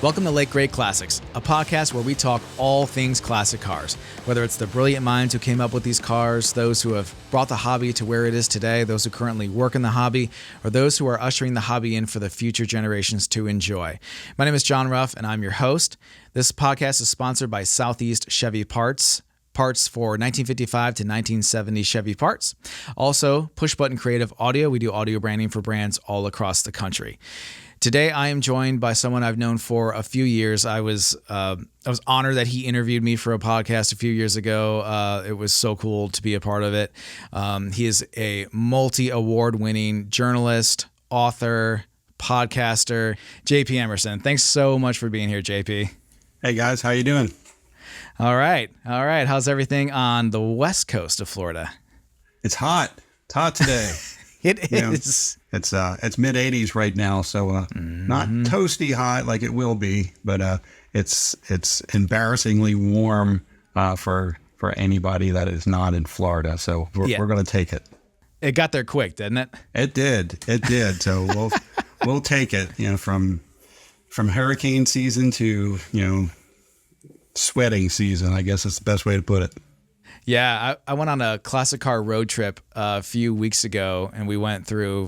Welcome to Late Great Classics, a podcast where we talk all things classic cars. Whether it's the brilliant minds who came up with these cars, those who have brought the hobby to where it is today, those who currently work in the hobby, or those who are ushering the hobby in for the future generations to enjoy. My name is John Ruff, and I'm your host. This podcast is sponsored by Southeast Chevy Parts for 1955 to 1970 Chevy parts. Also, Push Button Creative Audio. We do audio branding for brands all across the country. Today, I am joined by someone I've known for a few years. I was honored that he interviewed me for a podcast a few years ago. It was so cool to be a part of it. He is a multi-award winning journalist, author, podcaster, JP Emerson. Thanks so much for being here, JP. Hey guys, how you doing? All right. How's everything on the west coast of Florida? It's hot. It's hot today. It is. It's mid 80s right now, so not toasty hot like it will be, but it's embarrassingly warm for anybody that is not in Florida. So we're going to take it. It got there quick, didn't it? It did. So we'll take it. From hurricane season to sweating season, I guess is the best way to put it. Yeah, I went on a classic car road trip a few weeks ago, and we went through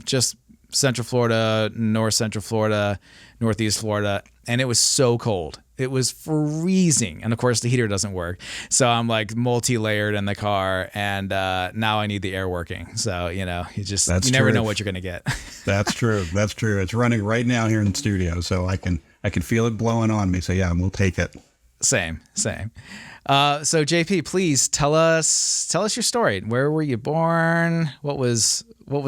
just Central Florida, North Central Florida, Northeast Florida, and it was so cold. It was freezing, and of course the heater doesn't work, so I'm like multi-layered in the car, and now I need the air working. So you never know what you're gonna get. That's true. It's running right now here in the studio, so I can feel it blowing on me. So yeah, we'll take it. Same. So JP, please tell us your story. Where were you born? What was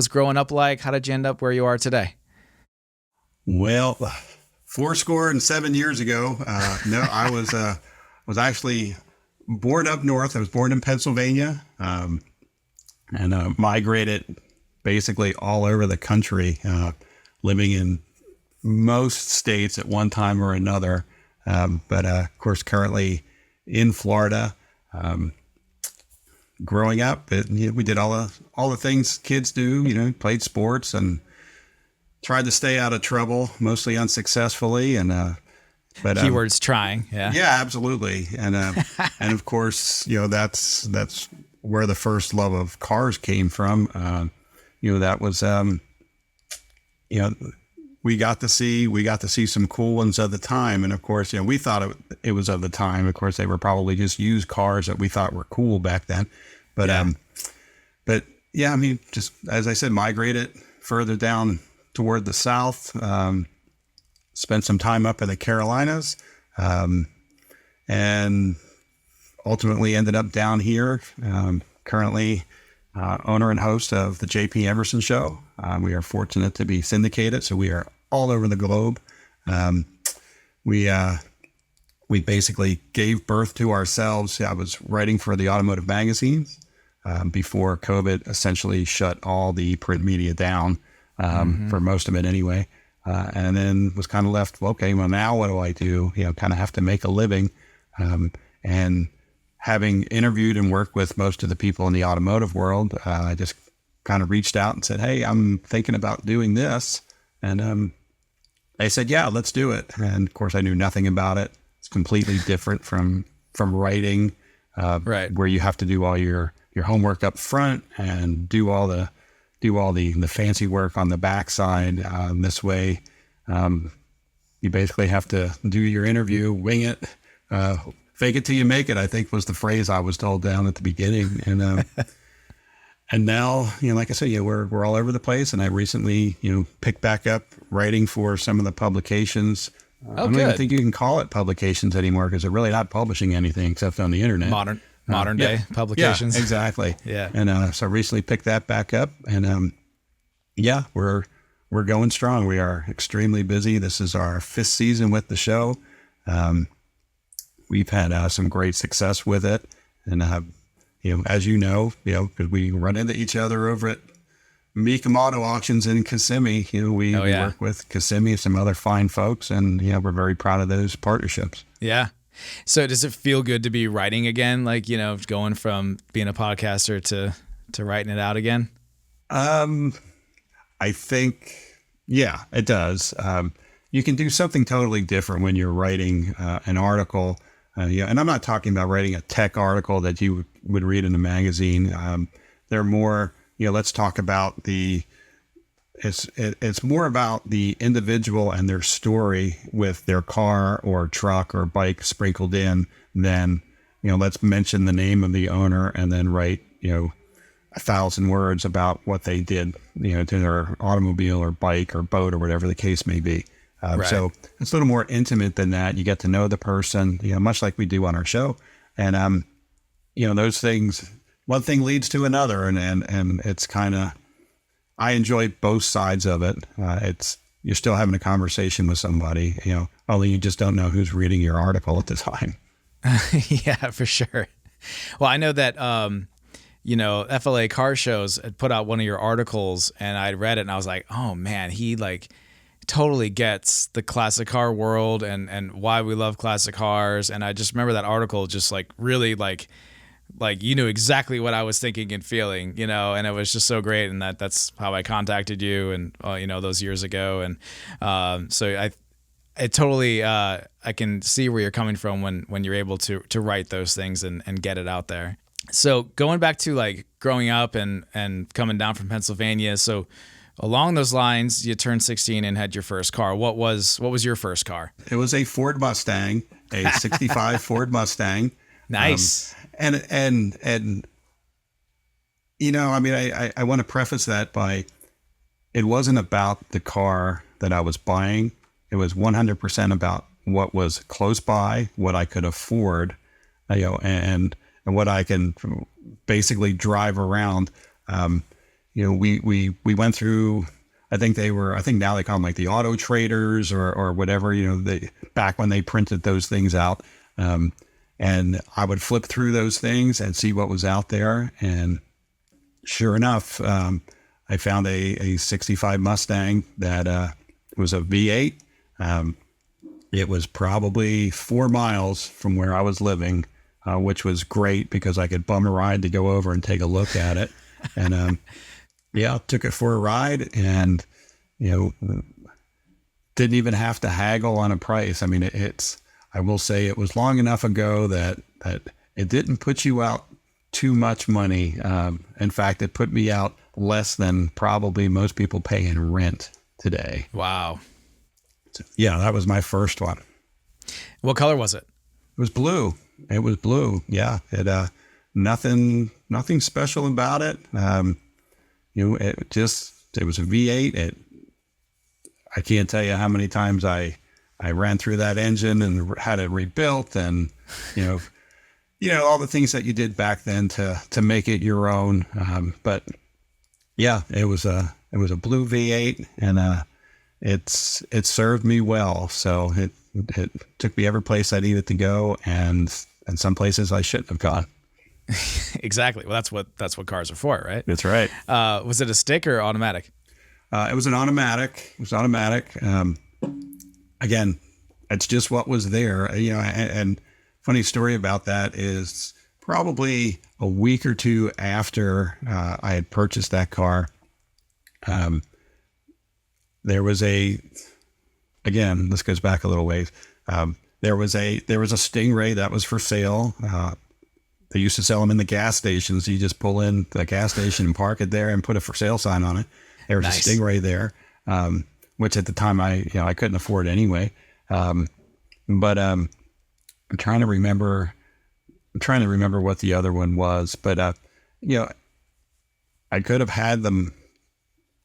growing up like? How did you end up where you are today? Well, 7 years ago. No, I was actually born up north. I was born in Pennsylvania, and migrated basically all over the country, living in most states at one time or another. But of course, currently in Florida. Growing up, we did all the things kids do. Played sports and tried to stay out of trouble, mostly unsuccessfully. And but keywords trying, yeah, absolutely. And and of course, that's where the first love of cars came from. That was we got to see some cool ones at the time. And of course, we thought it was of the time. Of course, they were probably just used cars that we thought were cool back then. But, just as I said, migrated further down toward the South, spent some time up in the Carolinas, and ultimately ended up down here, currently owner and host of the JP Emerson show. We are fortunate to be syndicated, so we are all over the globe. We basically gave birth to ourselves. I was writing for the automotive magazines before COVID essentially shut all the print media down, for most of it anyway. And then was kind of left, now what do I do? Kind of have to make a living. And having interviewed and worked with most of the people in the automotive world, I just kind of reached out and said, hey, I'm thinking about doing this. And they said, yeah, let's do it. And of course, I knew nothing about it. It's completely different from writing, right, where you have to do all your homework up front and do all the fancy work on the backside. This way, you basically have to do your interview, wing it, fake it till you make it, I think was the phrase I was told down at the beginning. And and now, like I said, we're all over the place. And I recently, picked back up writing for some of the publications. I don't even think you can call it publications anymore because they're really not publishing anything except on the internet. Modern day publications. Yeah, exactly. Yeah. And so I recently picked that back up, and we're going strong. We are extremely busy. This is our 5th season with the show. We've had some great success with it, and as because we run into each other over at Mecum Auto Auctions in Kissimmee. We work with Kissimmee, some other fine folks, and we're very proud of those partnerships. Yeah. So does it feel good to be writing again? Like, going from being a podcaster to writing it out again? I think, yeah, it does. you can do something totally different when you're writing an article. And I'm not talking about writing a tech article that you would read in a magazine. They're more, let's talk about it's more about the individual and their story with their car or truck or bike sprinkled in than, let's mention the name of the owner and then write, 1,000 words about what they did, to their automobile or bike or boat or whatever the case may be. Right. So it's a little more intimate than that. You get to know the person, much like we do on our show. And, those things, one thing leads to another. And it's kind of, I enjoy both sides of it. You're still having a conversation with somebody, only you just don't know who's reading your article at the time. Yeah, for sure. Well, I know that, FLA Car Shows had put out one of your articles and I read it and I was like, oh man, he totally gets the classic car world and why we love classic cars. And I just remember that article just really you knew exactly what I was thinking and feeling, and it was just so great. And that's how I contacted you and, those years ago. And so I totally, I can see where you're coming from when you're able to write those things and get it out there. So going back to growing up and coming down from Pennsylvania. So along those lines, you turned 16 and had your first car. What was your first car? It was a Ford Mustang, a 65 Ford Mustang. Nice. I want to preface that by, it wasn't about the car that I was buying. It was 100% about what was close by, what I could afford, and what I can basically drive around. We went through, I think now they call them the auto traders or whatever, back when they printed those things out. And I would flip through those things and see what was out there. And sure enough, I found a 65 Mustang that was a V8. It was probably 4 miles from where I was living, which was great because I could bum a ride to go over and take a look at it. And took it for a ride and, didn't even have to haggle on a price. I mean, I will say it was long enough ago that it didn't put you out too much money. In fact, it put me out less than probably most people pay in rent today. Wow. So, yeah, that was my first one. What color was it? It was blue. It was blue. Yeah. It, nothing special about it. It was a V8. I can't tell you how many times I ran through that engine and had it rebuilt and, all the things that you did back then to make it your own. But yeah, it was a blue V8 and, it served me well. So it took me every place I needed to go and some places I shouldn't have gone. Exactly. Well, that's what cars are for, right? That's right. Was it a stick or automatic? It was an automatic. Again, it's just what was there, and funny story about that is probably a week or two after I had purchased that car, there was again, this goes back a little ways. There was a Stingray that was for sale. They used to sell them in the gas stations. You just pull in the gas station and park it there and put a for sale sign on it. There was Nice. a Stingray there, which at the time I couldn't afford anyway. But I'm trying to remember what the other one was, but I could have had them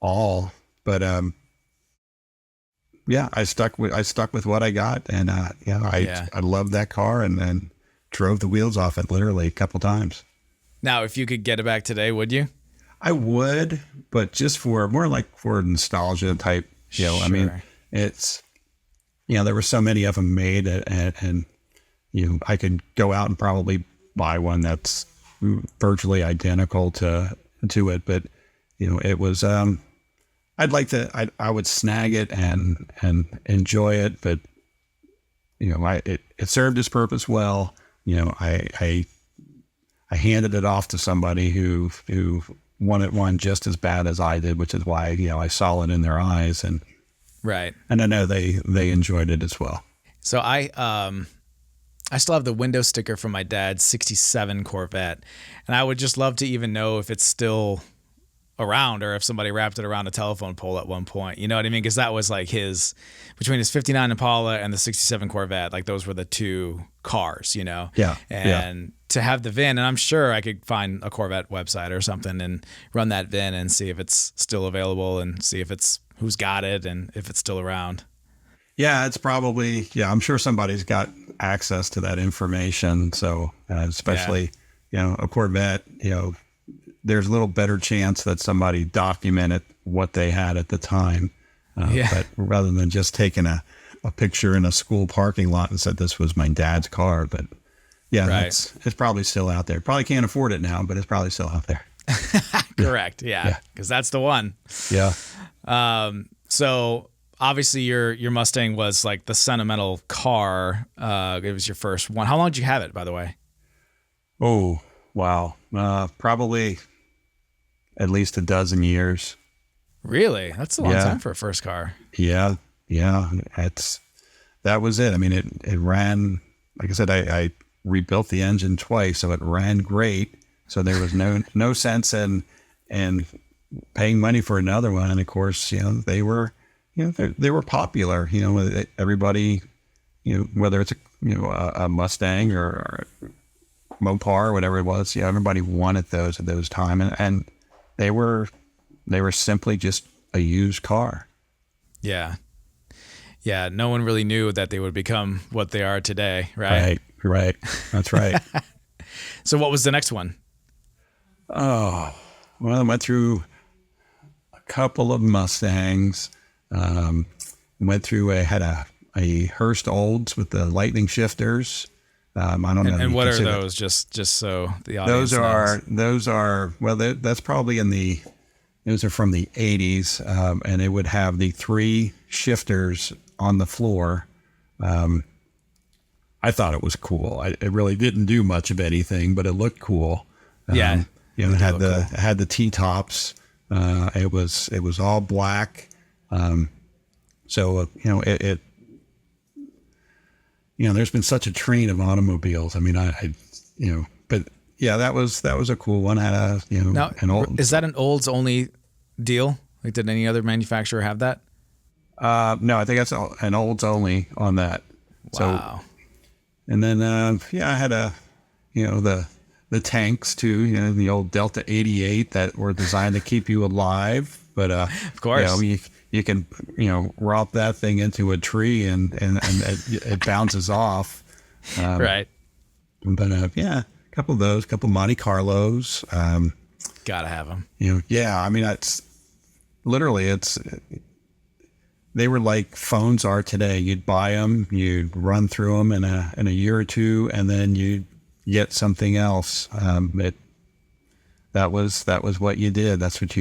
all, but I stuck with what I got, and I loved that car, and then drove the wheels off it literally a couple times. Now, if you could get it back today, would you? I would, but just for nostalgia type, Sure. I mean, it's, there were so many of them made and I could go out and probably buy one that's virtually identical to it. But, it was, I would snag it and enjoy it, but, it served its purpose well. I handed it off to somebody who wanted one just as bad as I did, which is why, I saw it in their eyes. And Right. And I know they enjoyed it as well. So I still have the window sticker from my dad's 67 Corvette, and I would just love to even know if it's still around or if somebody wrapped it around a telephone pole at one point. You know what I mean? Because that was like between his 59 Impala and the 67 Corvette, like those were the two cars, you know? Yeah. And to have the VIN, and I'm sure I could find a Corvette website or something and run that VIN and see if it's still available and see if it's who's got it and if it's still around. Yeah, it's probably, I'm sure somebody's got access to that information. So especially, a Corvette, there's a little better chance that somebody documented what they had at the time. But rather than just taking a picture in a school parking lot and said, this was my dad's car. But it's probably still out there. Probably can't afford it now, but it's probably still out there. Correct. Yeah. Because that's the one. Yeah. So obviously your Mustang was like the sentimental car. It was your first one. How long did you have it, by the way? Oh, wow. Probably at least a dozen years. Really? That's a long time for a first car. Yeah. That was it. I mean, it ran, like I said, I rebuilt the engine twice, so it ran great. So there was no sense in paying money for another one. And of course, they were popular, everybody, whether it's a Mustang or Mopar or whatever it was, everybody wanted those at those time. And they were simply just a used car. Yeah. Yeah. No one really knew that they would become what they are today. Right. Right. That's right. So what was the next one? Oh, well, I went through a couple of Mustangs. Had a Hearst Olds with the lightning shifters. I don't know. And what are those? Just so the audience Those are that's probably those are from the 80s, and it would have the 3 shifters on the floor. I thought it was cool. It really didn't do much of anything, but it looked cool. It had the T-tops. It was all black. So there's been such a train of automobiles. I mean, but yeah, that was a cool one. Had an old. Is that an Olds only deal? Like, did any other manufacturer have that? No, I think that's an Olds only on that. Wow. So, and then I had the tanks too. The old Delta 88 that were designed to keep you alive. But of course, you can rope that thing into a tree and it bounces off. Right. But a couple of those, couple of Monte Carlos. Gotta have them. I mean, it's literally they were like phones are today. You'd buy them, you'd run through them in a year or two, and then you'd get something else. That was what you did. That's what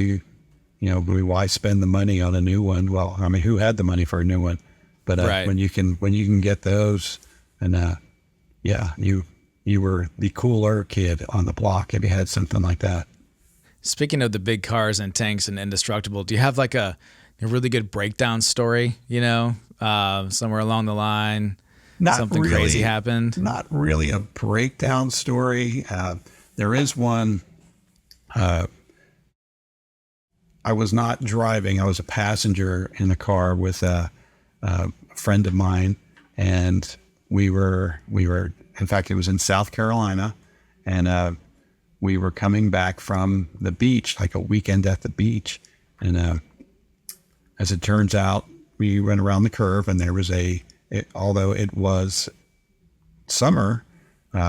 why spend the money on a new one? Well, I mean, who had the money for a new one? But when you can get those, and you were the cooler kid on the block if you had something like that. Speaking of the big cars and tanks and indestructible, do you have like a really good breakdown story? Somewhere along the line, something crazy happened. Not really a breakdown story. There is one. I was not driving. I was a passenger in a car with a friend of mine, and we were. In fact, it was in South Carolina, and we were coming back from the beach, like a weekend at the beach, and as it turns out, we went around the curve, and there was although it was summer,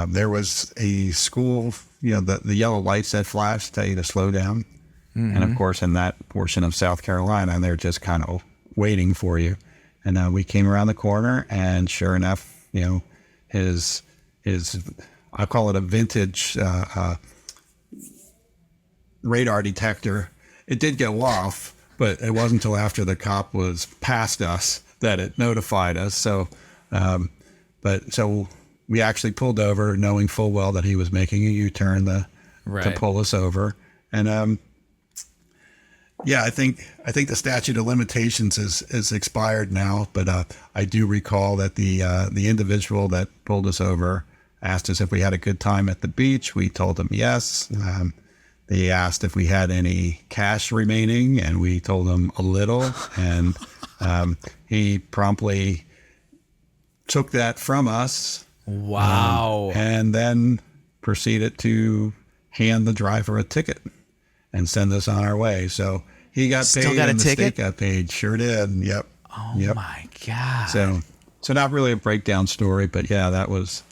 there was a school. The yellow lights that flash tell you to slow down. Mm-hmm. And of course, in that portion of South Carolina, they're just kind of waiting for you. And we came around the corner, and sure enough, his I call it a vintage radar detector. It did go off, but it wasn't until after the cop was past us that it notified us. So, so we actually pulled over, knowing full well that he was making a U-turn to pull us over, and Yeah, I think the statute of limitations is expired now, but I do recall that the individual that pulled us over asked us if we had a good time at the beach. We told them yes. They asked if we had any cash remaining, and we told them a little. And he promptly took that from us. Wow. And then proceeded to hand the driver a ticket and send us on our way. So he got Still paid got a and the ticket? state got paid. Sure did. Yep. Oh Yep. my God. So not really a breakdown story, but yeah, that was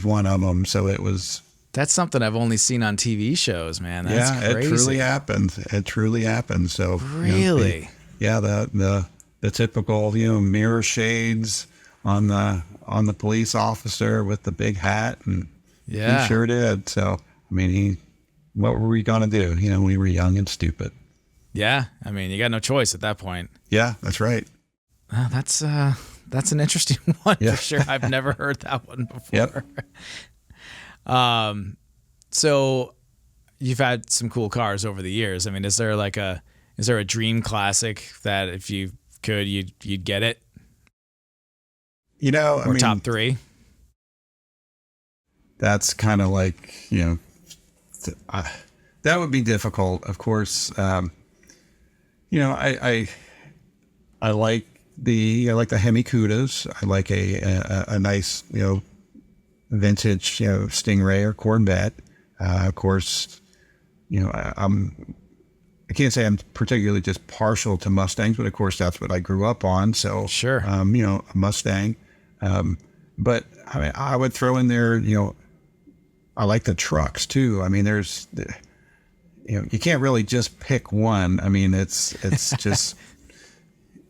one of them. So it was. That's something I've only seen on TV shows, man. That's crazy. It truly happened. It truly happened. So really, the typical mirror shades on the police officer with the big hat, and he sure did. So I mean, what were we gonna do? We were young and stupid. Yeah, I mean, you got no choice at that point. Yeah, that's right. That's an interesting one for sure. I've never heard that one before. Yep. So you've had some cool cars over the years. I mean, is there a dream classic that if you could, you'd get it? Or top three? That's kind of like, that would be difficult. Of course, I like the Hemi Cudas. I like a nice, vintage, Stingray or Corvette. Of course, I can't say I'm particularly just partial to Mustangs, but of course that's what I grew up on. So sure, a Mustang. But I mean, I would throw in there, I like the trucks too. I mean, there's, you can't really just pick one. I mean, it's just,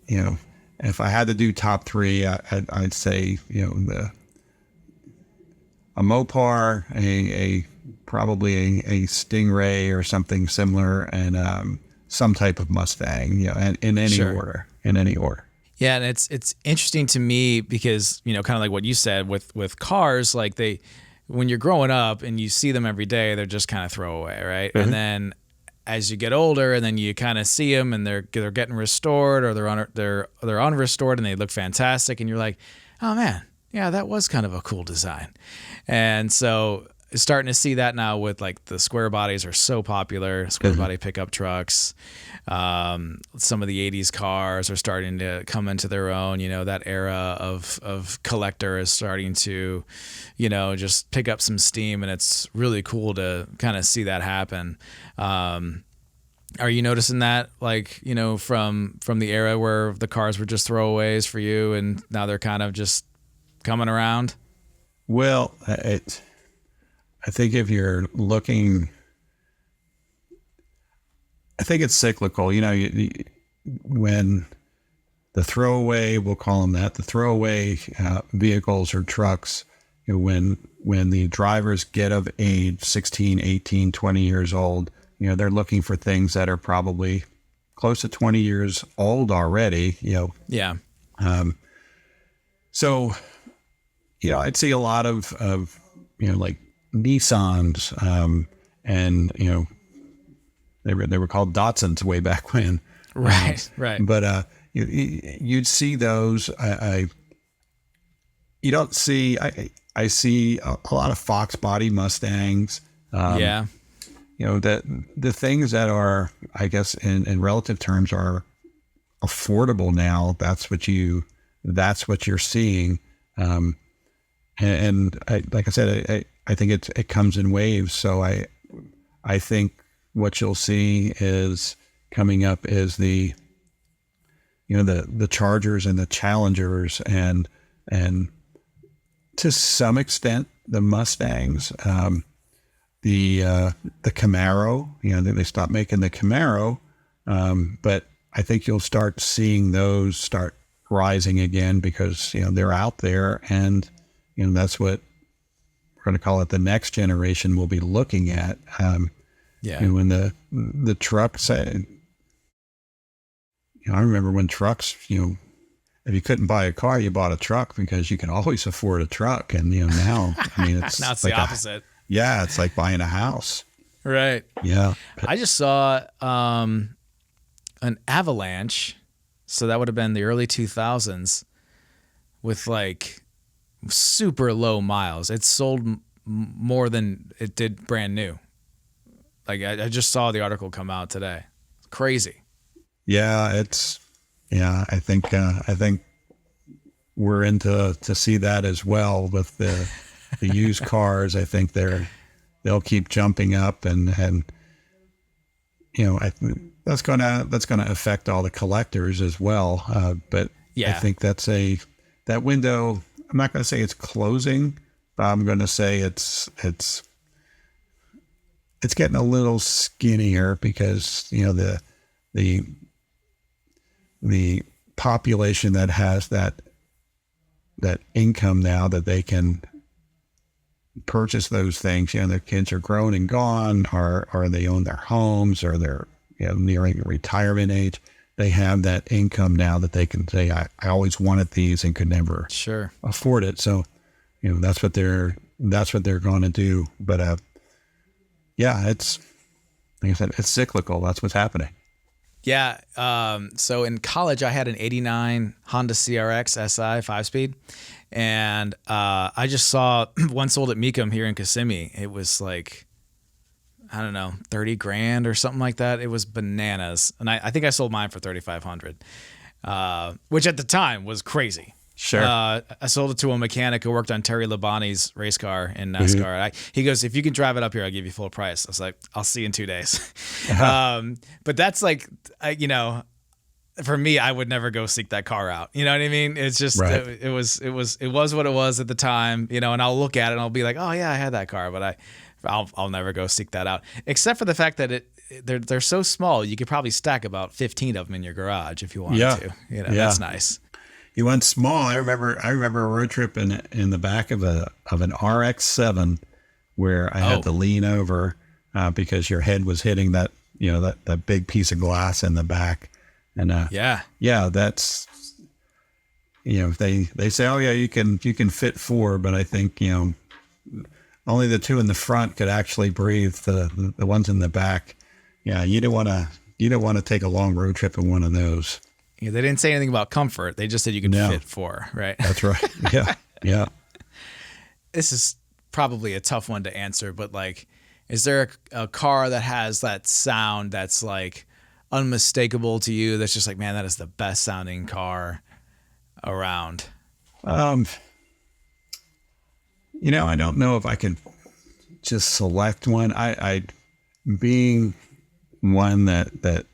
if I had to do top three, I'd say, a Mopar, probably a Stingray or something similar, and some type of Mustang, and in any order. Yeah, and it's interesting to me because, kind of like what you said with cars, like when you're growing up and you see them every day, they're just kind of throwaway, right? Mm-hmm. And then as you get older, and then you kind of see them and they're getting restored, or they're unrestored and they look fantastic, and you're like, oh man, yeah, that was kind of a cool design. And so starting to see that now with like the square bodies are so popular, square body pickup trucks. Some of the 80s cars are starting to come into their own. That era of collector is starting to, just pick up some steam, and it's really cool to kind of see that happen. Are you noticing that, like, from the era where the cars were just throwaways for you, and now they're kind of just coming around? Well, I think if you're looking, I think it's cyclical. When the throwaway, we'll call them that, the throwaway vehicles or trucks, when the drivers get of age, 16, 18, 20 years old, they're looking for things that are probably close to 20 years old already, Yeah. So, I'd see a lot of like Nissans, and, they were called Datsuns way back when. Right. But you'd see those. You don't see. I see a lot of Fox body Mustangs. Yeah. The things that are, I guess, in relative terms, are affordable now. That's what you're seeing. And like I said, I think it comes in waves. So I think what you'll see is coming up is the Chargers and the Challengers, and to some extent the Mustangs, the Camaro. They stopped making the Camaro, but I think you'll start seeing those start rising again because they're out there, and that's what we're going to call it. The next generation will be looking at. When the trucks, I remember when trucks, if you couldn't buy a car, you bought a truck because you can always afford a truck. And now, I mean, it's now it's like the opposite. it's like buying a house. Right. Yeah. I just saw an Avalanche, so that would have been the early 2000s, with like super low miles. It sold more than it did brand new. Like I just saw the article come out today. Crazy. Yeah, I think we're into to see that as well with the used cars. I think they'll keep jumping up, and I think that's gonna affect all the collectors as well. But Yeah. I think that window. I'm not going to say it's closing, but I'm going to say it's getting a little skinnier because the population that has that income now that they can purchase those things, their kids are grown and gone, or they own their homes, or they're nearing retirement age. They have that income now that they can say, I always wanted these and could never afford it. So, that's what they're going to do. But it's, like I said, it's cyclical. That's what's happening. Yeah. So in college, I had an '89 Honda CRX SI 5-speed, and I just saw one sold at Mecum here in Kissimmee. It was like, I don't know, 30 grand or something like that. It was bananas. And I think I sold mine for 3,500, which at the time was crazy. Sure. I sold it to a mechanic who worked on Terry Labonte's race car in NASCAR. Mm-hmm. He goes, if you can drive it up here, I'll give you full price. I was like, I'll see you in 2 days. But that's like, for me, I would never go seek that car out. You know what I mean? It's just, right. It was what it was at the time, and I'll look at it and I'll be like, oh yeah, I had that car, but I'll never go seek that out, except for the fact that they're so small. You could probably stack about 15 of them in your garage if you wanted to. That's nice. You went small. I remember a road trip in the back of an RX-7 where I had to lean over because your head was hitting that that big piece of glass in the back, and that's they say, oh yeah, you can fit 4, but I think only the 2 in the front could actually breathe. The ones in the back, you don't want to take a long road trip in one of those. Yeah, they didn't say anything about comfort. They just said you could fit 4, right? That's right. Yeah, yeah. This is probably a tough one to answer, but like, is there a car that has that sound that's like unmistakable to you? That's just like, man, that is the best sounding car around. I don't know if I can just select one. I being one that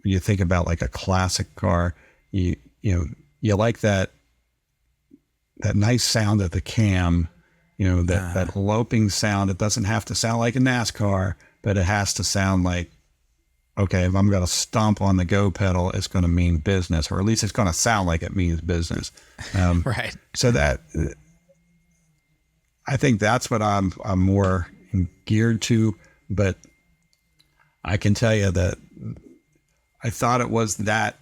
you think about like a classic car, you like that nice sound of the cam, that loping sound. It doesn't have to sound like a NASCAR, but it has to sound like, okay, if I'm going to stomp on the go pedal, it's going to mean business, or at least it's going to sound like it means business. Right. So that, I think that's what I'm more geared to, but I can tell you that I thought it was that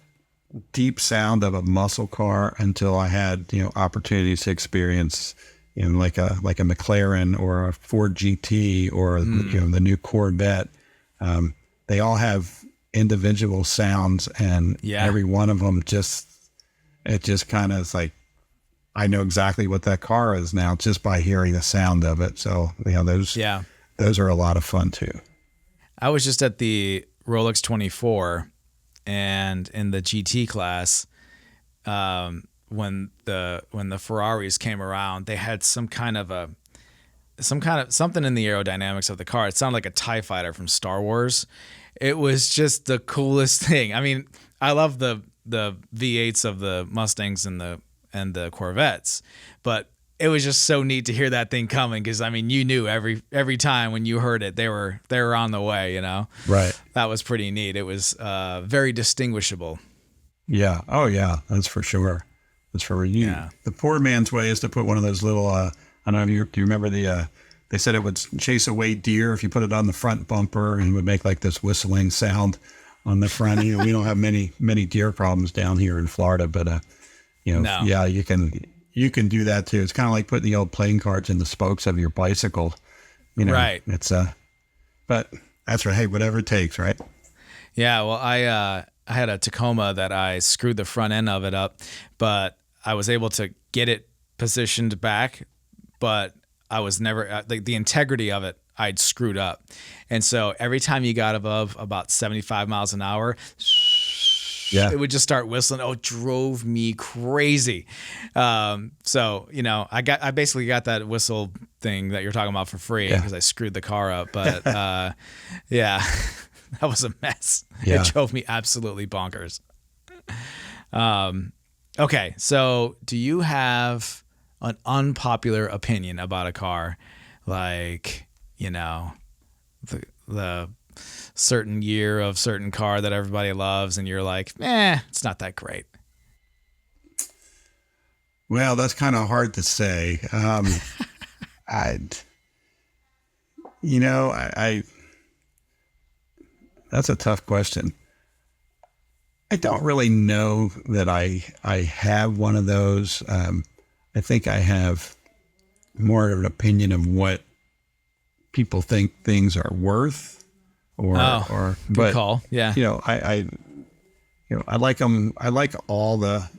deep sound of a muscle car until I had, opportunities to experience like a McLaren or a Ford GT or, the new Corvette. They all have individual sounds, and every one of them it just kind of is like, I know exactly what that car is now just by hearing the sound of it. So, those are a lot of fun too. I was just at the Rolex 24 and in the GT class, when the Ferraris came around, they had something in the aerodynamics of the car. It sounded like a TIE fighter from Star Wars. It was just the coolest thing. I mean, I love the V8s of the Mustangs and the Corvettes, but it was just so neat to hear that thing coming, because I mean, you knew every time when you heard it, they were on the way. Right. That was pretty neat. It was very distinguishable. Yeah. Oh yeah, that's for sure. That's for you. Yeah. The poor man's way is to put one of those little. I don't know. Do you remember they said it would chase away deer if you put it on the front bumper, and it would make like this whistling sound on the front. We don't have many deer problems down here in Florida, but no. Yeah, you can do that too. It's kind of like putting the old playing cards in the spokes of your bicycle. Right. It's but that's right. Hey, whatever it takes, right? Yeah, well, I had a Tacoma that I screwed the front end of it up, but I was able to get it positioned back, but I was never like the integrity of it I'd screwed up. And so every time you got above about 75 miles an hour, it would just start whistling. Oh, it drove me crazy. So, you know, I basically got that whistle thing that you're talking about for free because I screwed the car up. But yeah, that was a mess. Yeah. It drove me absolutely bonkers. Okay, so do you have an unpopular opinion about a car? Like, you know, the certain year of certain car that everybody loves and you're like, it's not that great. Well, that's kind of hard to say. That's a tough question. I don't really know that I have one of those. I think I have more of an opinion of what people think things are worth. Good call. Yeah. You know, I like them. I like all the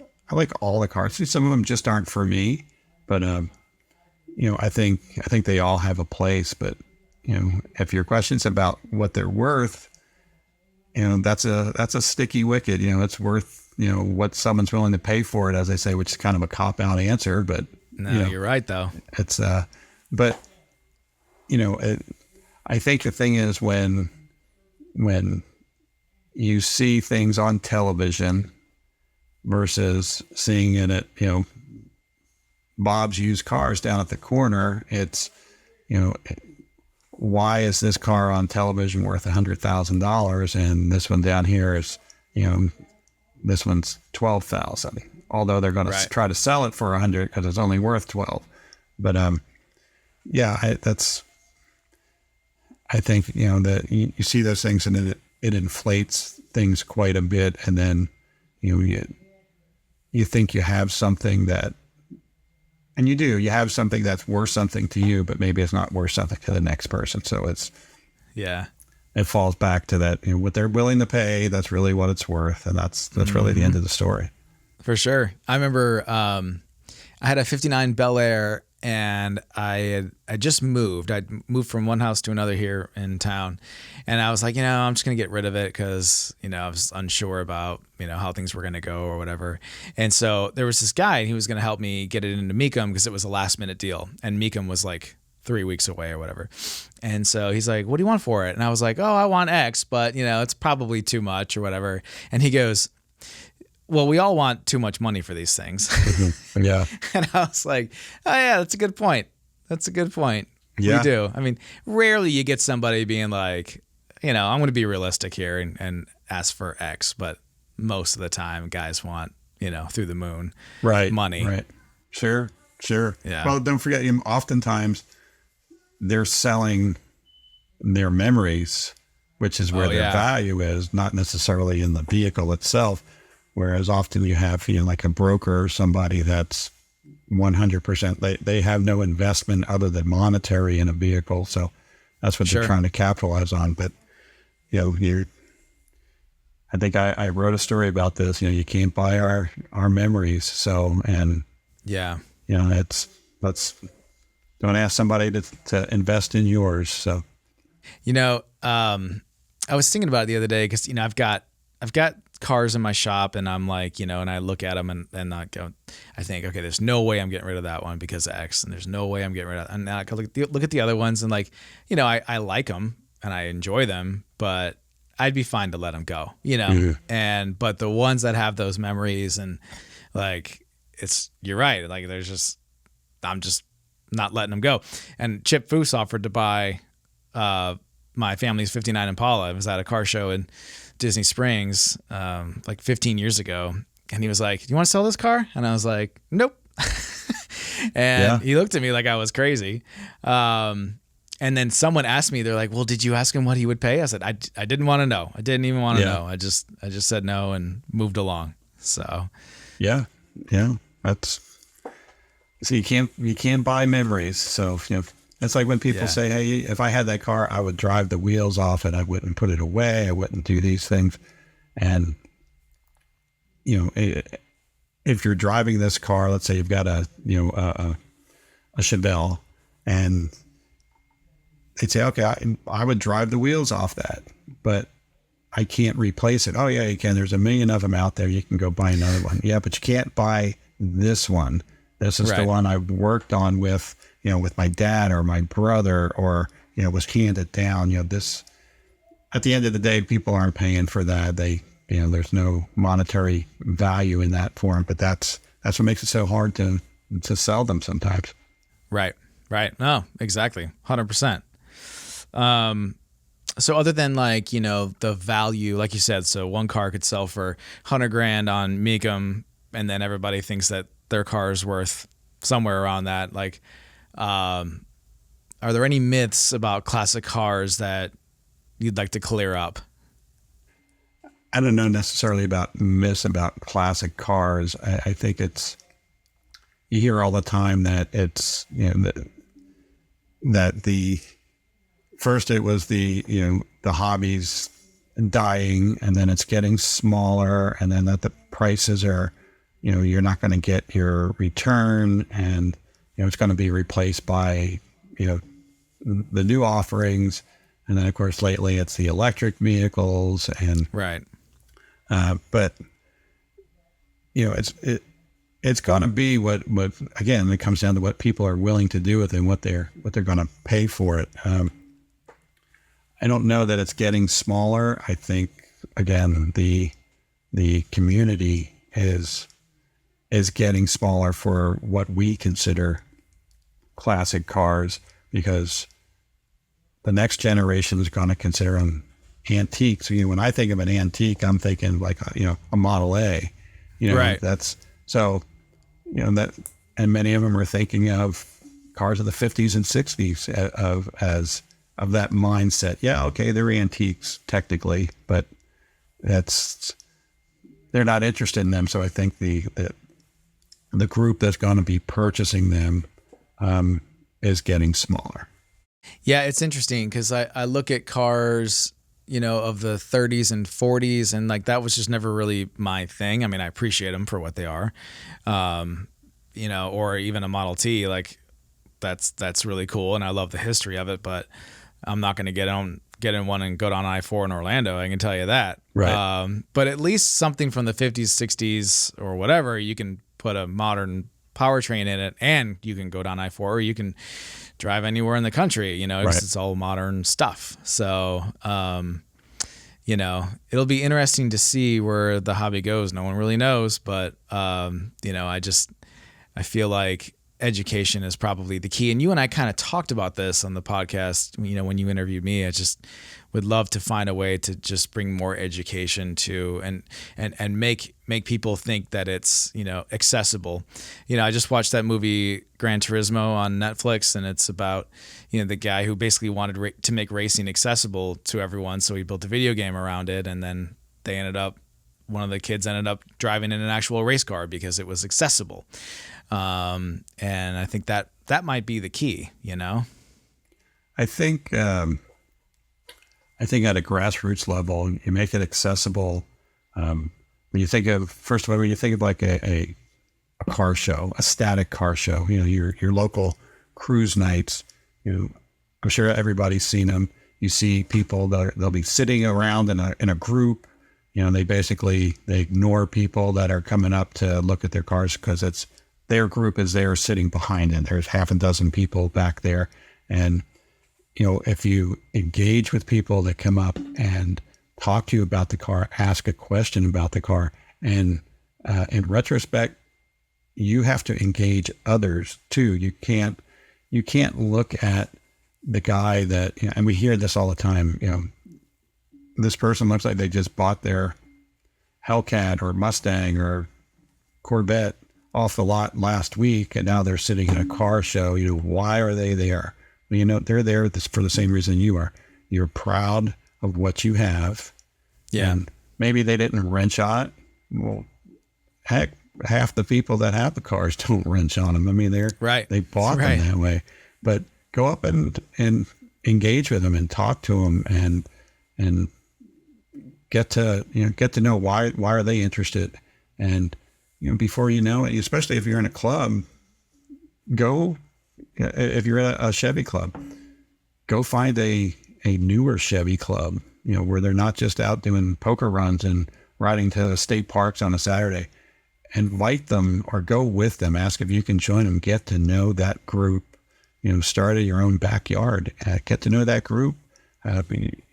cars. See, some of them just aren't for me, but you know, I think they all have a place. But you know, if your question's about what they're worth, you know, that's a sticky wicket. You know, it's worth, you know, what someone's willing to pay for it, as I say, which is kind of a cop out answer. But no, you know, you're right though. It's but you know, I think the thing is when you see things on television versus seeing it at, you know, Bob's Used Cars down at the corner, it's, you know, why is this car on television worth $100,000 and this one down here is, you know, this one's $12,000, although they're going to try to sell it for $100 because it's only worth $12. But yeah, I think, you know, that you see those things and it inflates things quite a bit. And then, you know, you think you have something that, and you have something that's worth something to you, but maybe it's not worth something to the next person. So it falls back to that, you know, what they're willing to pay. That's really what it's worth. And that's really the end of the story. For sure. I remember, I had a 59 Bel Air and I just moved. I'd moved from one house to another here in town. And I was like, you know, I'm just going to get rid of it because, you know, I was unsure about, you know, how things were going to go or whatever. And so there was this guy and he was going to help me get it into Mecum because it was a last minute deal. And Mecum was like 3 weeks away or whatever. And so he's like, what do you want for it? And I was like, oh, I want X, but, you know, it's probably too much or whatever. And he goes, well, we all want too much money for these things. Mm-hmm. Yeah. And I was like, oh, yeah, that's a good point. That's a good point. Yeah. We do. I mean, rarely you get somebody being like, you know, I'm going to be realistic here and ask for X, but most of the time guys want, you know, through the moon money. Right. Sure. Yeah. Well, don't forget, oftentimes they're selling their memories, which is where their value is, not necessarily in the vehicle itself. Whereas often you have, you know, like a broker or somebody that's 100%, they have no investment other than monetary in a vehicle. So that's what they're trying to capitalize on. But, you know, I think I wrote a story about this, you know, you can't buy our memories. So, and yeah, you know, don't ask somebody to invest in yours. So, you know, I was thinking about it the other day because, you know, I've got cars in my shop and I'm like, you know, and I look at them and I think, okay, there's no way I'm getting rid of that one because of X, and there's no way I'm getting rid of that. And now I look at the other ones and like, you know, I like them and I enjoy them, but I'd be fine to let them go, you know? Mm-hmm. But the ones that have those memories and like, you're right. Like I'm just not letting them go. And Chip Foose offered to buy, my family's 59 Impala. I was at a car show in Disney Springs, like 15 years ago. And he was like, do you want to sell this car? And I was like, nope. And he looked at me like I was crazy. And then someone asked me, they're like, well, did you ask him what he would pay? I said, I didn't want to know. I didn't even want to know. I just said no and moved along. So, yeah. So you can't buy memories. So, you know, It's like when people say, hey, if I had that car, I would drive the wheels off and I wouldn't put it away. I wouldn't do these things. And, if you're driving this car, let's say you've got a Chevelle, and they'd say, okay, I would drive the wheels off that, but I can't replace it. Oh yeah, you can. There's a million of them out there. You can go buy another one. Yeah, but you can't buy this one. This is the one I worked on with my dad or my brother, or, was handed down. This, at the end of the day, people aren't paying for that. There's no monetary value in that form, but that's what makes it so hard to sell them sometimes. Right. No, exactly. 100%. So other than the value, like you said, so one car could sell for $100,000 on Mecum, and then everybody thinks that their car is worth somewhere around that. Are there any myths about classic cars that you'd like to clear up? I don't know necessarily about myths about classic cars. I think you hear all the time that it's, that first it was the hobby's dying, and then it's getting smaller, and then that the prices are, you're not going to get your return, and, it's going to be replaced by, the new offerings. And then of course, lately it's the electric vehicles and, right. But it's going to be what again, it comes down to what people are willing to do with it and what they're going to pay for it. I don't know that it's getting smaller. I think, again, the community is getting smaller for what we consider classic cars, because the next generation is going to consider them antiques. When I think of an antique, I'm thinking like a Model A. Right. That's so. That, and many of them are thinking of cars of the 50s and 60s of that mindset. Yeah, okay, they're antiques technically, but they're not interested in them. So I think the group that's going to be purchasing them is getting smaller. Yeah, it's interesting because I look at cars, of the 30s and 40s, and that was just never really my thing. I mean, I appreciate them for what they are, or even a Model T, that's really cool, and I love the history of it, but I'm not going to get in one and go down I-4 in Orlando. I can tell you that. Right. But at least something from the 50s, 60s, or whatever, you can put a modern powertrain in it, and you can go down I-4, or you can drive anywhere in the country. It's all modern stuff. So, it'll be interesting to see where the hobby goes. No one really knows, but I feel like education is probably the key. And you and I kind of talked about this on the podcast, when you interviewed me. I just would love to find a way to just bring more education to and make people think that it's, accessible. I just watched that movie Gran Turismo on Netflix, and it's about, the guy who basically wanted to make racing accessible to everyone. So he built a video game around it, and then one of the kids ended up driving in an actual race car because it was accessible. And I think that might be the key, I think at a grassroots level, you make it accessible. When you think of like a car show, a static car show, your local cruise nights, I'm sure everybody's seen them. You see people they'll be sitting around in a group. They ignore people that are coming up to look at their cars because it's their group is there sitting behind it. There's half a dozen people back there. And, if you engage with people that come up and talk to you about the car, ask a question about the car, and in retrospect, you have to engage others too. You can't look at the guy that, and we hear this all the time, this person looks like they just bought their Hellcat or Mustang or Corvette off the lot last week, and now they're sitting in a car show. Why are they there? They're there for the same reason you are. You're proud of what you have. Yeah. And maybe they didn't wrench on it. Well, heck, half the people that have the cars don't wrench on them. I mean, they bought them that way. But go up and engage with them and talk to them and get to know why are they interested. And, before you know it, especially if you're in a club, if you're at a Chevy club, go find a newer Chevy club, where they're not just out doing poker runs and riding to state parks on a Saturday. Invite them or go with them. Ask if you can join them. Get to know that group. Start at your own backyard. Get to know that group.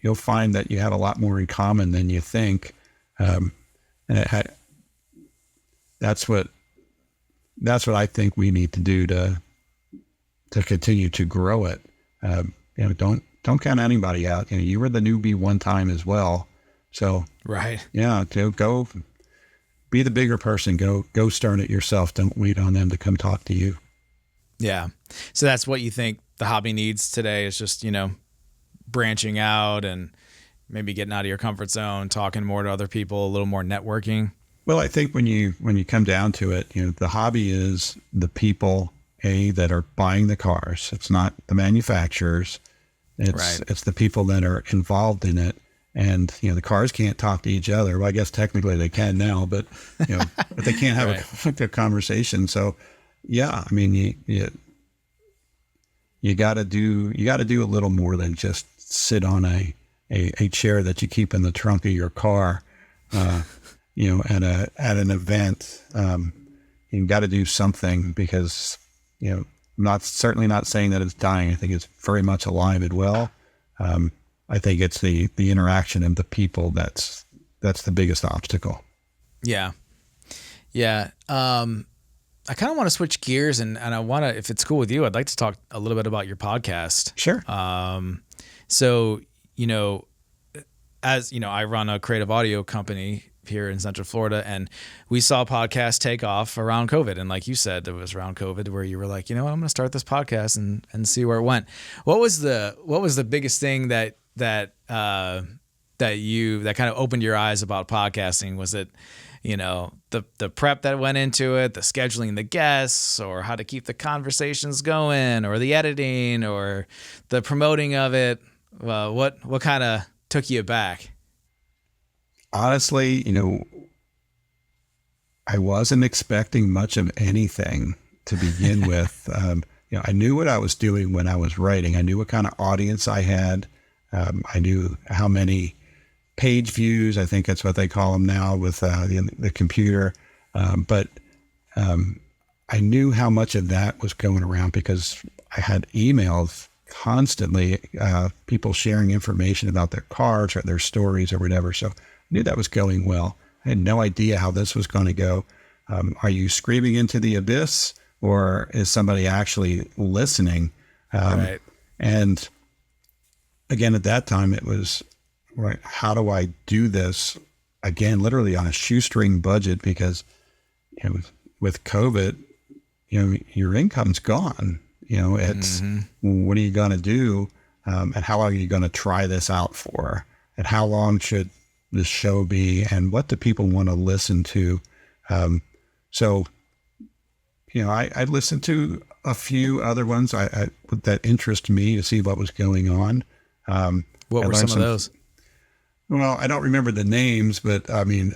You'll find that you have a lot more in common than you think. And that's what I think we need to do to continue to grow it. Don't count anybody out. You were the newbie one time as well. So right. Yeah, to go be the bigger person. Go start it yourself. Don't wait on them to come talk to you. Yeah. So that's what you think the hobby needs today is just, branching out and maybe getting out of your comfort zone, talking more to other people, a little more networking. Well, I think when you come down to it, the hobby is the people that are buying the cars. It's not the manufacturers. It's the people that are involved in it. And, the cars can't talk to each other. Well, I guess technically they can now, but, but they can't have a conversation. So, yeah, I mean, you got to do a little more than just sit on a chair that you keep in the trunk of your car, at an event. You got to do something because, certainly not saying that it's dying. I think it's very much alive and well. I think it's the interaction and the people that's the biggest obstacle. Yeah. Yeah. I kind of want to switch gears and I want to, if it's cool with you, I'd like to talk a little bit about your podcast. Sure. So, as I run a creative audio company here in Central Florida, and we saw podcasts take off around COVID. And like you said, it was around COVID where you were like, I'm going to start this podcast and see where it went. What was the biggest thing that kind of opened your eyes about podcasting? Was it, the prep that went into it, the scheduling the guests, or how to keep the conversations going, or the editing, or the promoting of it? What kind of took you back? Honestly, I wasn't expecting much of anything to begin with. I knew what I was doing when I was writing. I knew what kind of audience I had. I knew how many page views, I think that's what they call them now with the computer. But I knew how much of that was going around because I had emails constantly, people sharing information about their cars or their stories or whatever. So I knew that was going well. I had no idea how this was going to go. Are you screaming into the abyss or is somebody actually listening? Right. And again, at that time it was, right, how do I do this? Again, literally on a shoestring budget because, with COVID, your income's gone. It's what are you going to do? And how long are you going to try this out for? And how long should this show be? And what do people want to listen to? So, I listened to a few other ones that interest me to see what was going on. What were some of those? Well, I don't remember the names, but I mean,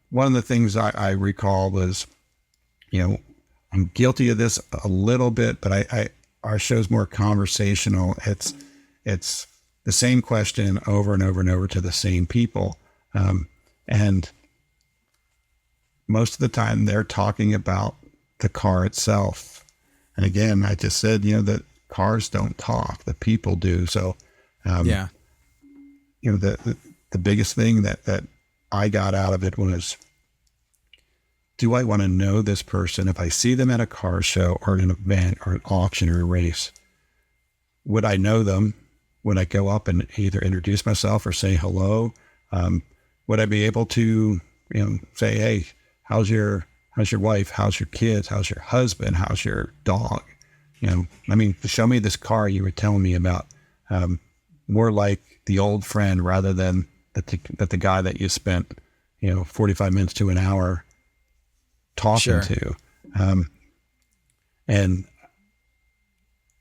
one of the things I recall was, I'm guilty of this a little bit, but our show's more conversational. It's the same question over and over and over to the same people. And most of the time they're talking about the car itself. And again, I just said, that cars don't talk, the people do. So, the biggest thing that I got out of it was, do I want to know this person? If I see them at a car show or an event or an auction or a race, would I know them? Would I go up and either introduce myself or say hello? Would I be able to, say, hey, how's your wife? How's your kids? How's your husband? How's your dog? Show me this car you were telling me about. More like the old friend rather than the guy that you spent, 45 minutes to an hour talking to. And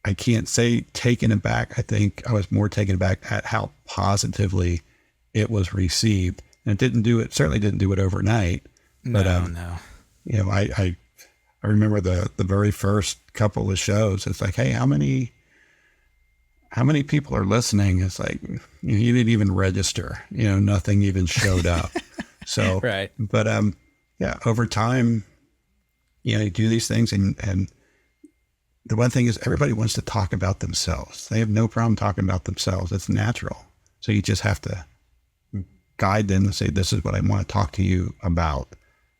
I can't say taken aback. I think I was more taken aback at how positively it was received. And it certainly didn't do it overnight. But, No. you know, I remember the very first couple of shows. It's like, hey, how many people are listening? It's like, you didn't even register, nothing even showed up. So, right. But, yeah, over time, you do these things and the one thing is everybody wants to talk about themselves. They have no problem talking about themselves. It's natural. So you just have to guide them and say, this is what I want to talk to you about,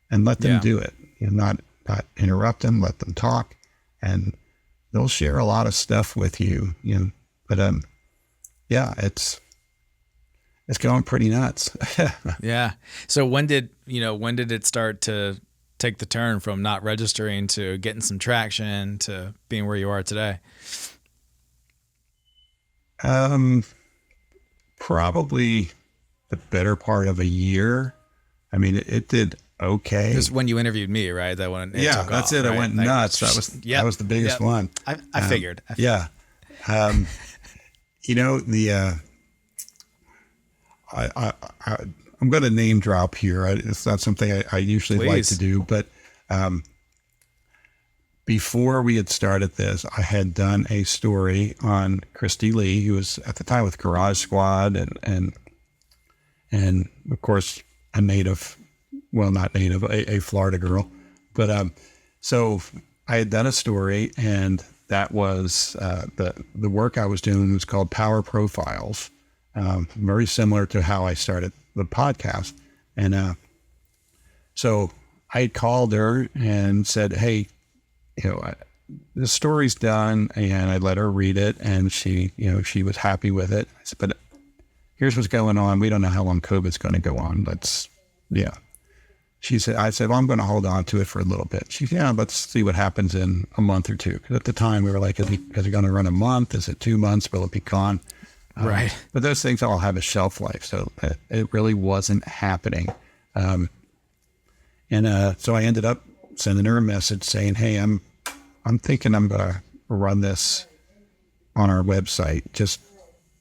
and let them do it. Not interrupt them, let them talk, and they'll share a lot of stuff with you, but, yeah, it's going pretty nuts. Yeah. So when did it start to take the turn from not registering to getting some traction to being where you are today? Probably the better part of a year. I mean, it did okay. Just when you interviewed me, right? That one. Yeah, that's it. Right? I went nuts. That was the biggest one. I figured. Yeah. I'm going to name drop here. It's not something I usually like to do, but before we had started this, I had done a story on Christy Lee, who was at the time with Garage Squad and of course a native, well, not native, a Florida girl. But so I had done a story, and that was the work I was doing was called Power Profiles, very similar to how I started the podcast. And so I had called her and said, hey, the story's done, and I let her read it, and she was happy with it. I said, but here's what's going on. We don't know how long COVID's going to go on. I said, well, I'm going to hold on to it for a little bit. She said, yeah, let's see what happens in a month or two. Because at the time we were like, is it going to run a month? Is it 2 months? Will it be gone? Right. But those things all have a shelf life. So it really wasn't happening. So I ended up sending her a message saying, hey, I'm thinking I'm going to run this on our website. Just,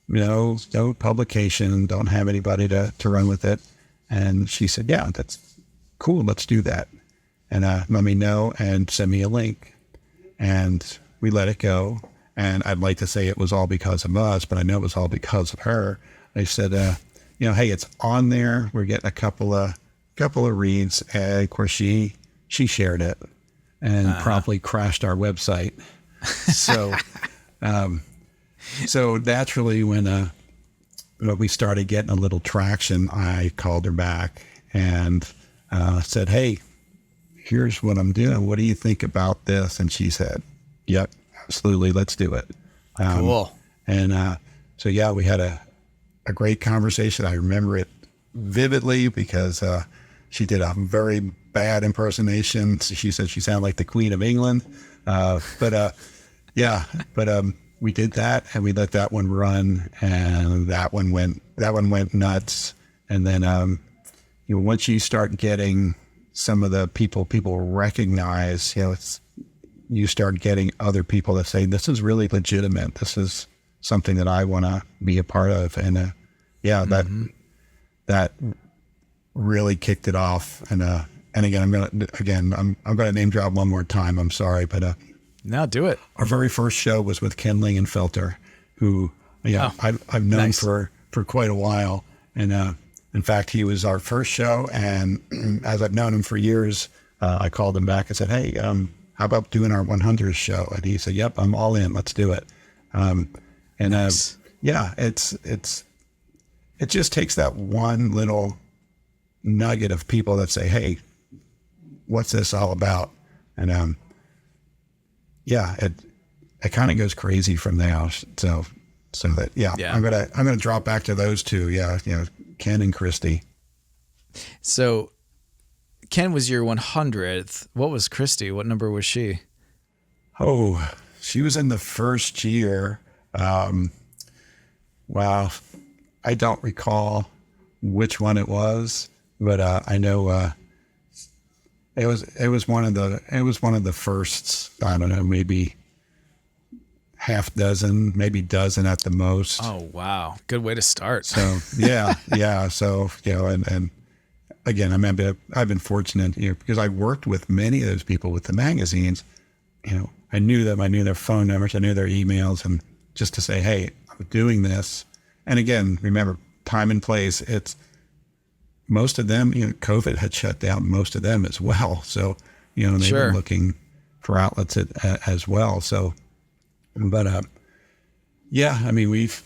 no publication, don't have anybody to run with it. And she said, yeah, that's cool. Let's do that. And let me know and send me a link. And we let it go. And I'd like to say it was all because of us, but I know it was all because of her. I said, hey, it's on there. We're getting a couple of reads. And of course, she shared it and promptly crashed our website. So, so naturally, when we started getting a little traction, I called her back and said, hey, here's what I'm doing. What do you think about this? And she said, yep, absolutely. Let's do it. Cool. And so, yeah, we had a great conversation. I remember it vividly because she did a very bad impersonation. She said she sounded like the Queen of England. But we did that, and we let that one run, and that one went nuts. And then, once you start getting some of the people recognize, you start getting other people that say, this is really legitimate. This is something that I want to be a part of. And, that really kicked it off. And again, I'm going to name drop one more time. I'm sorry, but, no, do it. Our very first show was with Ken Lingenfelter, who, I've known for quite a while. And, in fact, he was our first show. And as I've known him for years, I called him back and said, hey, how about doing our 100th show? And he said, yep, I'm all in. Let's do it. Nice. It just takes that one little nugget of people that say, hey, what's this all about? And, it kind of goes crazy from there. So that, I'm going to drop back to those two. Ken and Christy. So Ken was your 100th. What was Christy? What number was she? Oh, she was in the first year. Wow. I don't recall which one it was, but I know it was one of the firsts. I don't know, maybe half dozen, maybe dozen at the most. Oh, wow. Good way to start. So yeah. So, and again, I've been fortunate, because I worked with many of those people with the magazines. I knew them, I knew their phone numbers, I knew their emails, and just to say, hey, I'm doing this. And again, remember, time and place, it's most of them, COVID had shut down most of them as well. So, they were looking for outlets as well. So, but, yeah, I mean, we've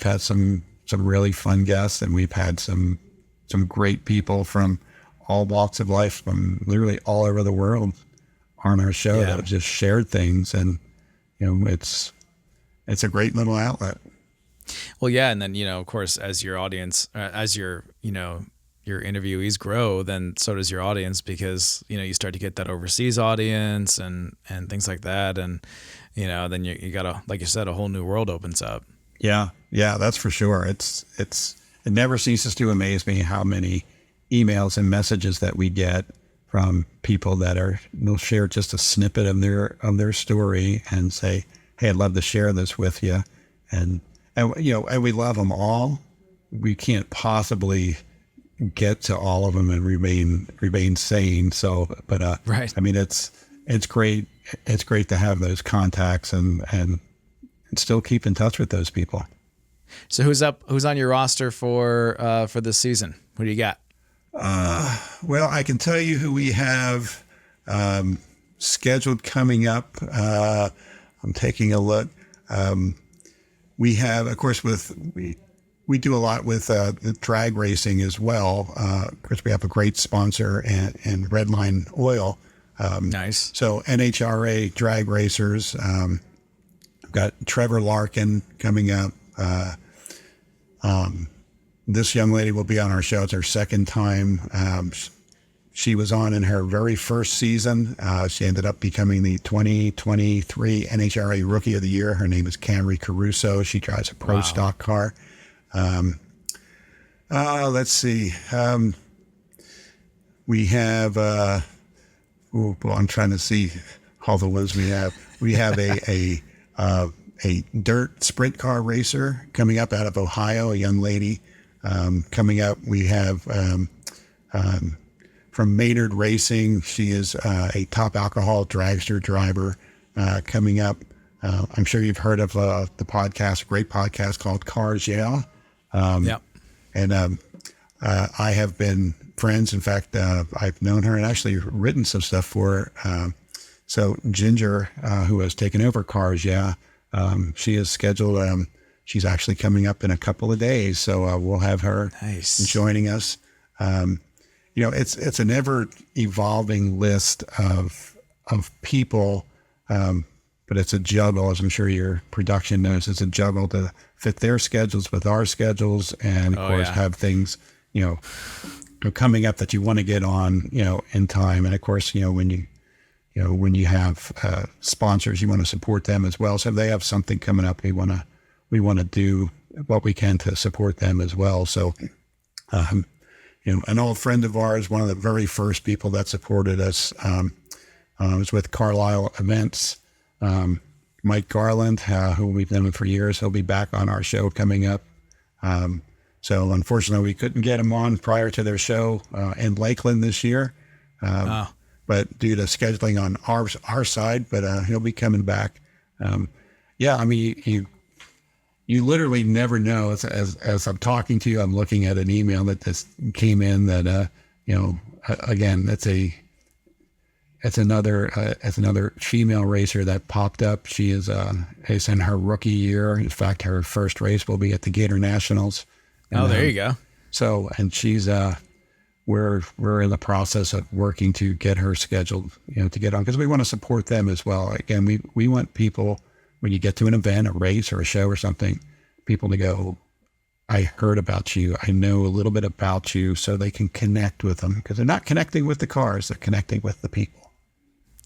had some really fun guests, and we've had some great people from all walks of life, from literally all over the world on our show that have just shared things. And, it's a great little outlet. Well, yeah. And then, of course, as your audience, as your interviewees grow, then so does your audience, because, you start to get that overseas audience and things like that. And, then you got like you said, a whole new world opens up. Yeah. Yeah, that's for sure. It never ceases to amaze me how many emails and messages that we get from people they'll share just a snippet of their story and say, hey, I'd love to share this with you. And we love them all. We can't possibly get to all of them and remain sane. So, but right. I mean, it's great. It's great to have those contacts and still keep in touch with those people. So who's on your roster for this season? Who do you got? Well, I can tell you who we have scheduled coming up. I'm taking a look. We have, of course, we do a lot with the drag racing as well. Of course, we have a great sponsor in Redline Oil. Nice. So NHRA drag racers. We've got Trevor Larkin coming up. This young lady will be on our show. It's her second time. She was on in her very first season. She ended up becoming the 2023 NHRA Rookie of the Year. Her name is Camry Caruso. She drives a pro stock car. Let's see. We have, I'm trying to see all the ones we have. We have a dirt sprint car racer coming up out of Ohio, a young lady. Coming up, we have from Maynard Racing. She is a top alcohol dragster driver coming up. I'm sure you've heard of the podcast, a great podcast called Cars Yeah. Yep. And I have been friends. In fact, I've known her and actually written some stuff for her. So Ginger, who has taken over Cars Yeah, she is scheduled. She's actually coming up in a couple of days, so we'll have her joining us. It's an ever evolving list of people, but it's a juggle, as I'm sure your production knows. It's a juggle to fit their schedules with our schedules, and of course have things coming up that you want to get on in time. And of course, when you have sponsors, you want to support them as well. So if they have something coming up, we want to do what we can to support them as well. So, an old friend of ours, one of the very first people that supported us, was with Carlisle Events. Mike Garland, who we've known for years, he'll be back on our show coming up. So unfortunately, we couldn't get him on prior to their show in Lakeland this year. But due to scheduling on our side, but he'll be coming back. I mean, you literally never know. As I'm talking to you, I'm looking at an email that just came in that, again, it's another female racer that popped up. She is in her rookie year. In fact, her first race will be at the Gator Nationals. And, there you go. So, and she's, we're in the process of working to get her scheduled, to get on, because we want to support them as well. Again, we want people, when you get to an event, a race or a show or something, people to go, I heard about you. I know a little bit about you, so they can connect with them, because they're not connecting with the cars. They're connecting with the people.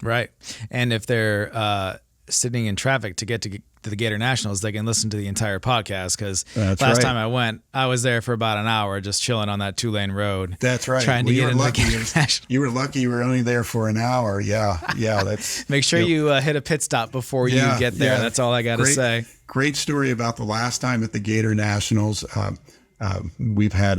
Right. And if they're sitting in traffic to get to the Gator Nationals, they can listen to the entire podcast, because last right. time I went, I was there for about an hour just chilling on that 2-lane road. That's right. Trying to get into the Gator Nationals. You were lucky you were only there for an hour. Yeah. That's Make sure you hit a pit stop before you get there. That's all I got to say. Great story about the last time at the Gator Nationals. We've had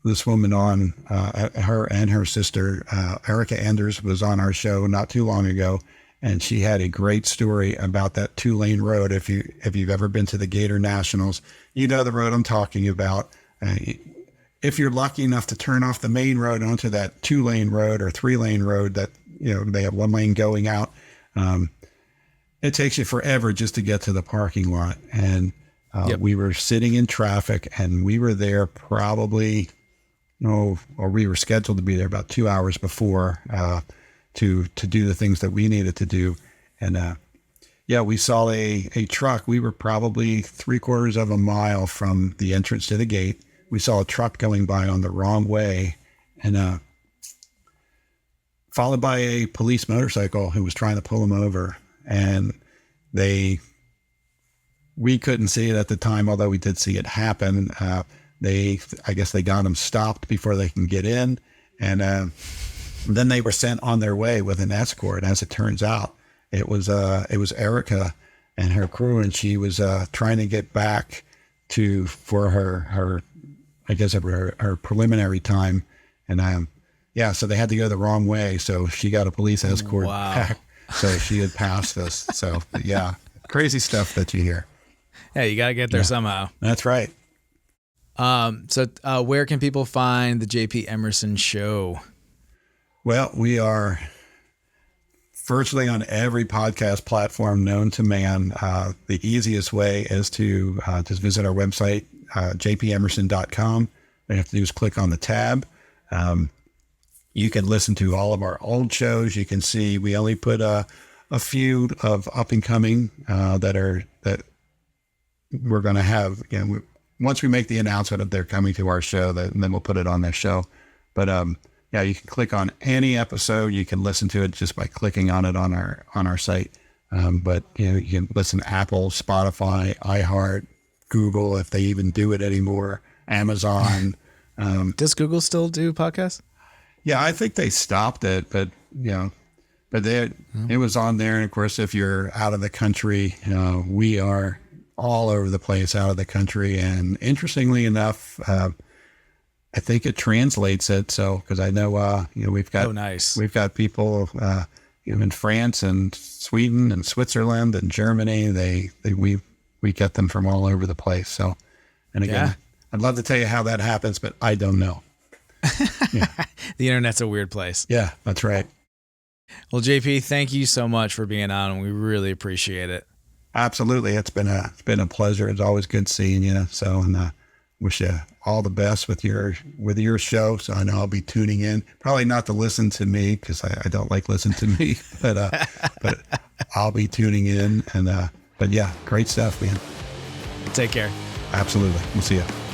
this woman on, her and her sister, Erica Anders, was on our show not too long ago. And she had a great story about that 2-lane road. If you've ever been to the Gator Nationals, you know the road I'm talking about. If you're lucky enough to turn off the main road onto that 2-lane road or 3-lane road that, they have 1 lane going out, it takes you forever just to get to the parking lot. And we were sitting in traffic, and we were there probably, or we were scheduled to be there about 2 hours before, to do the things that we needed to do. And we saw a truck. We were probably 3/4 of a mile from the entrance to the gate. We saw a truck going by on the wrong way, and followed by a police motorcycle who was trying to pull him over. And we couldn't see it at the time, although we did see it happen. I guess they got him stopped before they can get in. And then they were sent on their way with an escort. As it turns out, it was Erica and her crew, and she was trying to get back for her preliminary time, and so they had to go the wrong way. So she got a police escort back, so she had passed us. So crazy stuff that you hear. Yeah, you got to get there somehow. That's right. So where can people find the JP Emerson Show? Well, we are virtually on every podcast platform known to man. The easiest way is to just visit our website, jpemerson.com. All you have to do is click on the tab. You can listen to all of our old shows. You can see we only put a few of up and coming that we're going to have. Once we make the announcement that they're coming to our show, then we'll put it on their show. But you can click on any episode. You can listen to it just by clicking on it on our site. But you can listen to Apple, Spotify, iHeart, Google, if they even do it anymore, Amazon. Does Google still do podcasts? Yeah, I think they stopped it, but it was on there. And of course, if you're out of the country, we are all over the place out of the country. And interestingly enough, I think it translates it. So, because I know, we've got people, in France and Sweden and Switzerland and Germany. We get them from all over the place. So, and again, I'd love to tell you how that happens, but I don't know. The internet's a weird place. Yeah, that's right. Well, JP, thank you so much for being on, and we really appreciate it. Absolutely. It's been a pleasure. It's always good seeing you. So, and wish you all the best with your show. So I know I'll be tuning in, probably not to listen to me, because I don't like listening to me, but I'll be tuning in. And but great stuff, man. Take care. Absolutely. We'll see you.